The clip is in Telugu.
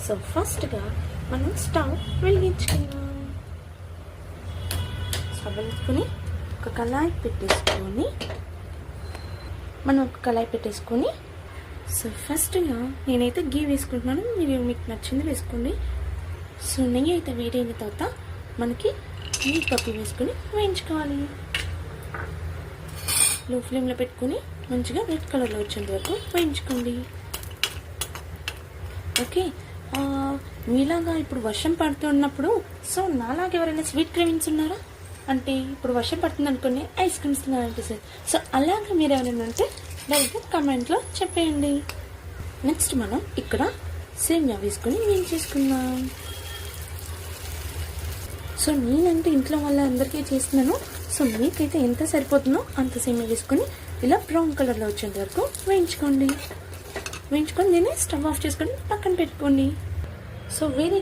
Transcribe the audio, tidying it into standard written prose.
సో ఫస్ట్గా మనం స్టవ్ వెలిగించుకుందాం. స్టవ్ వెలిగించుకొని ఒక కళాయి పెట్టేసుకొని సో ఫస్ట్గా నేనైతే గీ వేసుకుంటున్నాను. మీకు నచ్చింది వేసుకోండి. సో నెయ్యి అయితే వేడైన తర్వాత మనకి ఈ పప్పు వేసుకొని వేయించుకోవాలి. లో ఫ్లేమ్లో పెట్టుకొని మంచిగా రెడ్ కలర్లో వచ్చేంత వరకు వేయించుకోండి. ఓకే, మీలాగా ఇప్పుడు వర్షం పడుతున్నప్పుడు సో నాలాగా ఎవరైనా స్వీట్ క్రేవింగ్స్ ఉన్నారా? అంటే ఇప్పుడు వర్షం పడుతుంది అనుకోండి, ఐస్ క్రీమ్స్ తినాలనిపిస్తుంది. సో అలాగే మీరు ఎవరైనా ఉంటే డైరెక్ట్గా కమెంట్లో చెప్పేయండి. నెక్స్ట్ మనం ఇక్కడ సేమియా వేసుకొని వేయించేసుకుందాం. సో నేనంటే ఇంట్లో వాళ్ళందరికీ చేస్తున్నాను. సో మీకైతే ఎంత సరిపోతుందో అంత సేమియా వేసుకొని ఇలా బ్రౌన్ కలర్లో వచ్చేంత వరకు వేయించుకొని దీన్ని స్టవ్ ఆఫ్ చేసుకొని పక్కన పెట్టుకోండి. సో వేరే